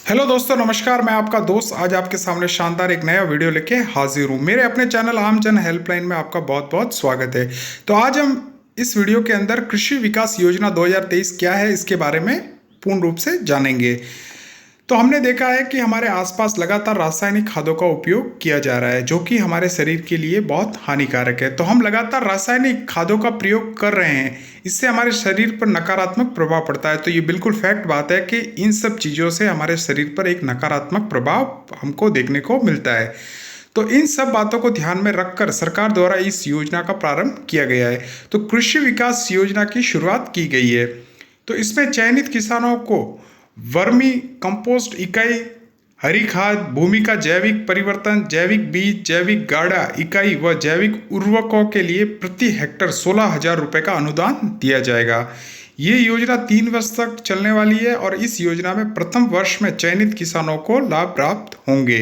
Hello दोस्तों, नमस्कार। मैं आपका दोस्त आज आपके सामने शानदार एक नया वीडियो लेके हाजिर हूँ। मेरे अपने चैनल आम जन हेल्पलाइन में आपका बहुत बहुत स्वागत है। तो आज हम इस वीडियो के अंदर कृषि विकास योजना 2023 क्या है इसके बारे में पूर्ण रूप से जानेंगे। तो हमने देखा है कि हमारे आसपास लगातार रासायनिक खादों का उपयोग किया जा रहा है, जो कि हमारे शरीर के लिए बहुत हानिकारक है। तो हम लगातार रासायनिक खादों का प्रयोग कर रहे हैं, इससे हमारे शरीर पर नकारात्मक प्रभाव पड़ता है। तो ये बिल्कुल फैक्ट बात है कि इन सब चीज़ों से हमारे शरीर पर एक नकारात्मक प्रभाव हमको देखने को मिलता है। तो इन सब बातों को ध्यान में रखकर सरकार द्वारा इस योजना का प्रारंभ किया गया है। तो कृषि विकास योजना की शुरुआत की गई है। तो इसमें चयनित किसानों को वर्मी कंपोस्ट इकाई, हरी खाद, भूमि का जैविक परिवर्तन, जैविक बीज, जैविक गाड़ा इकाई व जैविक उर्वरकों के लिए प्रति हेक्टर 16,000 रुपये का अनुदान दिया जाएगा। ये योजना 3 वर्ष तक चलने वाली है और इस योजना में प्रथम वर्ष में चयनित किसानों को लाभ प्राप्त होंगे।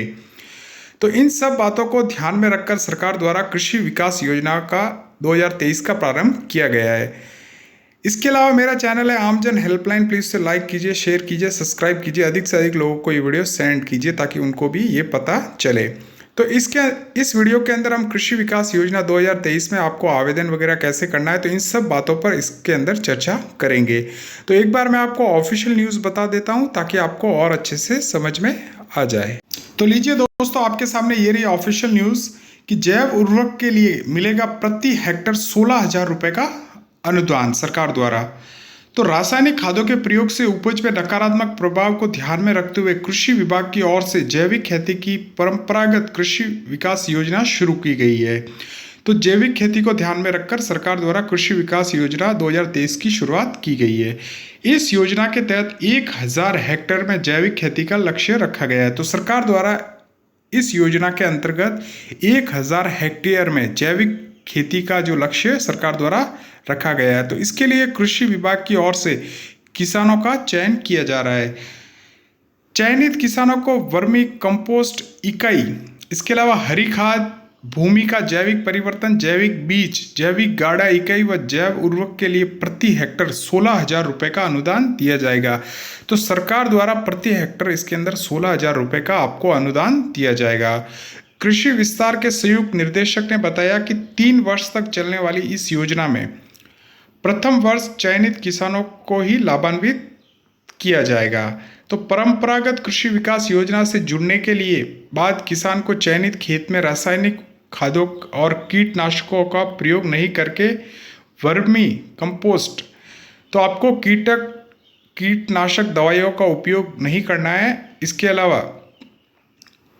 तो इन सब बातों को ध्यान में रखकर सरकार द्वारा कृषि विकास योजना का 2023 का प्रारंभ किया गया है। इसके अलावा मेरा चैनल है आमजन हेल्पलाइन, प्लीज़ से लाइक कीजिए, शेयर कीजिए, सब्सक्राइब कीजिए, अधिक से अधिक लोगों को ये वीडियो सेंड कीजिए ताकि उनको भी ये पता चले। तो इस वीडियो के अंदर हम कृषि विकास योजना 2023 में आपको आवेदन वगैरह कैसे करना है, तो इन सब बातों पर इसके अंदर चर्चा करेंगे। तो एक बार मैं आपको ऑफिशियल न्यूज़ बता देता हूँ ताकि आपको और अच्छे से समझ में आ जाए। तो लीजिए दोस्तों, आपके सामने ये रही ऑफिशियल न्यूज़ कि जैव उर्वरक के लिए मिलेगा प्रति हेक्टर 16,000 रुपये का अनुदान सरकार द्वारा। तो रासायनिक खादों के प्रयोग से उपज में नकारात्मक प्रभाव को ध्यान में रखते हुए कृषि विभाग की ओर से जैविक खेती की परंपरागत कृषि विकास योजना शुरू की गई है। तो जैविक खेती को ध्यान में रखकर सरकार द्वारा कृषि विकास योजना 2023 की शुरुआत की गई है। इस योजना के तहत 1,000 हेक्टेयर में जैविक खेती का लक्ष्य रखा गया है। तो सरकार द्वारा इस योजना के अंतर्गत 1,000 हेक्टेयर में जैविक खेती का जो लक्ष्य सरकार द्वारा रखा गया है। तो इसके लिए कृषि विभाग की ओर से किसानों का चयन किया जा रहा है। चयनित किसानों को वर्मी कंपोस्ट इकाई, इसके अलावा हरी खाद, भूमि का जैविक परिवर्तन, जैविक बीज, जैविक गाड़ा इकाई व जैव उर्वरक के लिए प्रति हेक्टर 16,000 रुपये का अनुदान दिया जाएगा। तो सरकार द्वारा प्रति हेक्टर इसके अंदर 16,000 रुपये का आपको अनुदान दिया जाएगा। कृषि विस्तार के संयुक्त निदेशक ने बताया कि 3 वर्ष तक चलने वाली इस योजना में प्रथम वर्ष चयनित किसानों को ही लाभान्वित किया जाएगा। तो परंपरागत कृषि विकास योजना से जुड़ने के लिए बाद किसान को चयनित खेत में रासायनिक खादों और कीटनाशकों का प्रयोग नहीं करके वर्मी कंपोस्ट, तो आपको कीटनाशक दवाइयों का उपयोग नहीं करना है। इसके अलावा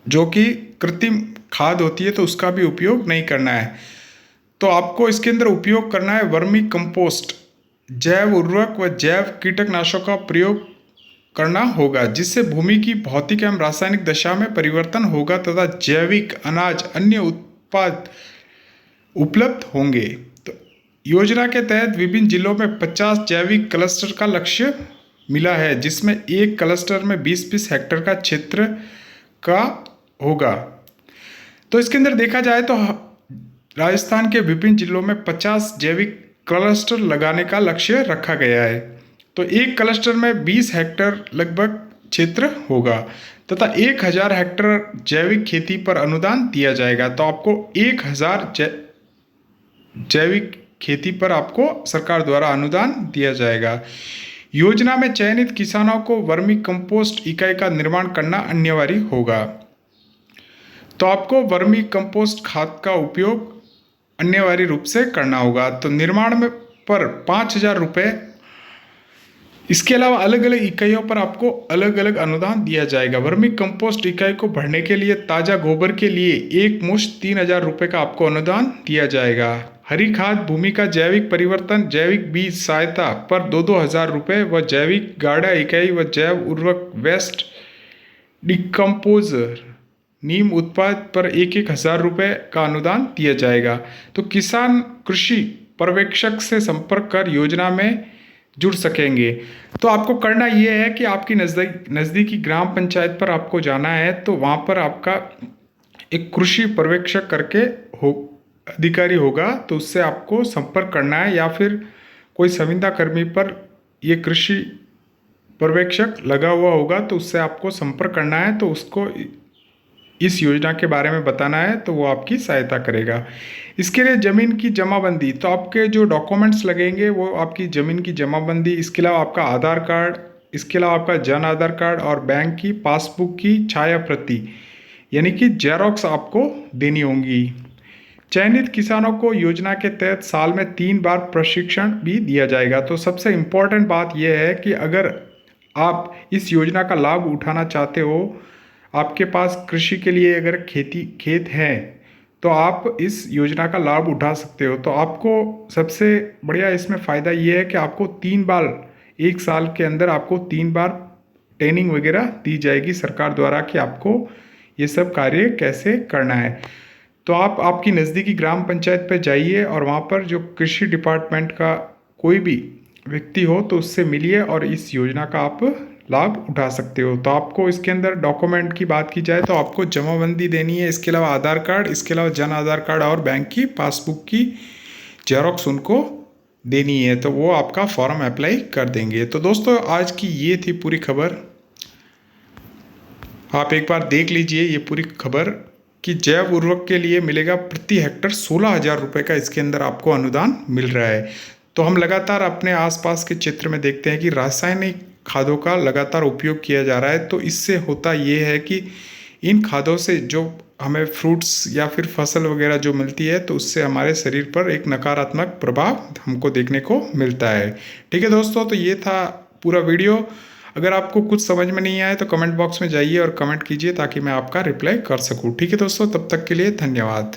जो कि कृत्रिम खाद होती है तो उसका भी उपयोग नहीं करना है। तो आपको इसके अंदर उपयोग करना है वर्मी कंपोस्ट, जैव उर्वरक व जैव कीटनाशक का प्रयोग करना होगा, जिससे भूमि की भौतिक एवं रासायनिक दशा में परिवर्तन होगा तथा जैविक अनाज अन्य उत्पाद उपलब्ध होंगे। तो योजना के तहत विभिन्न जिलों में 50 जैविक क्लस्टर का लक्ष्य मिला है, जिसमें एक क्लस्टर में 20-20 हेक्टेयर का क्षेत्र का होगा। तो इसके अंदर देखा जाए तो राजस्थान के विभिन्न जिलों में 50 जैविक क्लस्टर लगाने का लक्ष्य रखा गया है। तो एक क्लस्टर में 20 हेक्टेयर लगभग क्षेत्र होगा तथा 1,000 हेक्टेयर जैविक खेती पर अनुदान दिया जाएगा। तो आपको 1,000 जैविक खेती पर आपको सरकार द्वारा अनुदान दिया जाएगा। योजना में चयनित किसानों को वर्मी कंपोस्ट इकाई का निर्माण करना अनिवार्य होगा। तो आपको वर्मी कंपोस्ट खाद का उपयोग अनिवार्य रूप से करना होगा। तो निर्माण में पर 5,000 रुपये, इसके अलावा अलग अलग इकाइयों पर आपको अलग अलग अनुदान दिया जाएगा। वर्मी कंपोस्ट इकाई को भरने के लिए ताज़ा गोबर के लिए एक मुश्त 3,000 रुपये का आपको अनुदान दिया जाएगा। हरी खाद, भूमि का जैविक परिवर्तन, जैविक बीज सहायता पर 2-2 हज़ार रुपये व जैविक गाड़ा इकाई व जैव उर्वरक वेस्ट डिकम्पोजर नीम उत्पाद पर 1-1 हज़ार रुपये का अनुदान दिया जाएगा। तो किसान कृषि पर्यवेक्षक से संपर्क कर योजना में जुड़ सकेंगे। तो आपको करना ये है कि आपकी नज़दीकी ग्राम पंचायत पर आपको जाना है। तो वहाँ पर आपका एक कृषि पर्यवेक्षक करके अधिकारी होगा, तो उससे आपको संपर्क करना है, या फिर कोई संविदा कर्मी पर ये कृषि पर्यवेक्षक लगा हुआ होगा तो उससे आपको संपर्क करना है, तो उसको इस योजना के बारे में बताना है, तो वो आपकी सहायता करेगा। इसके लिए ज़मीन की जमाबंदी, तो आपके जो डॉक्यूमेंट्स लगेंगे वो आपकी ज़मीन की जमाबंदी, इसके अलावा आपका आधार कार्ड, इसके अलावा आपका जन आधार कार्ड और बैंक की पासबुक की छाया प्रति यानी कि जेरॉक्स आपको देनी होंगी। चयनित किसानों को योजना के तहत साल में 3 बार प्रशिक्षण भी दिया जाएगा। तो सबसे इम्पोर्टेंट बात यह है कि अगर आप इस योजना का लाभ उठाना चाहते हो, आपके पास कृषि के लिए अगर खेत है, तो आप इस योजना का लाभ उठा सकते हो। तो आपको सबसे बढ़िया इसमें फ़ायदा ये है कि आपको 3 बार, 1 साल के अंदर आपको 3 बार ट्रेनिंग वगैरह दी जाएगी सरकार द्वारा कि आपको ये सब कार्य कैसे करना है। तो आप आपकी नज़दीकी ग्राम पंचायत पे जाइए और वहाँ पर जो कृषि डिपार्टमेंट का कोई भी व्यक्ति हो तो उससे मिलिए और इस योजना का आप लाभ उठा सकते हो। तो आपको इसके अंदर डॉक्यूमेंट की बात की जाए तो आपको जमाबंदी देनी है, इसके अलावा आधार कार्ड, इसके अलावा जन आधार कार्ड और बैंक की पासबुक की जेरॉक्स उनको देनी है, तो वो आपका फॉर्म अप्लाई कर देंगे। तो दोस्तों आज की ये थी पूरी खबर, आप एक बार देख लीजिए ये पूरी खबर कि जैव उर्वरक के लिए मिलेगा प्रति हेक्टर 16,000 रुपये का इसके अंदर आपको अनुदान मिल रहा है। तो हम लगातार अपने आसपास के क्षेत्र में देखते हैं कि रासायनिक खादों का लगातार उपयोग किया जा रहा है। तो इससे होता ये है कि इन खादों से जो हमें फ्रूट्स या फिर फसल वगैरह जो मिलती है तो उससे हमारे शरीर पर एक नकारात्मक प्रभाव हमको देखने को मिलता है। ठीक है दोस्तों, तो ये था पूरा वीडियो। अगर आपको कुछ समझ में नहीं आया तो कमेंट बॉक्स में जाइए और कमेंट कीजिए ताकि मैं आपका रिप्लाई कर सकूं। ठीक है दोस्तों, तब तक के लिए धन्यवाद।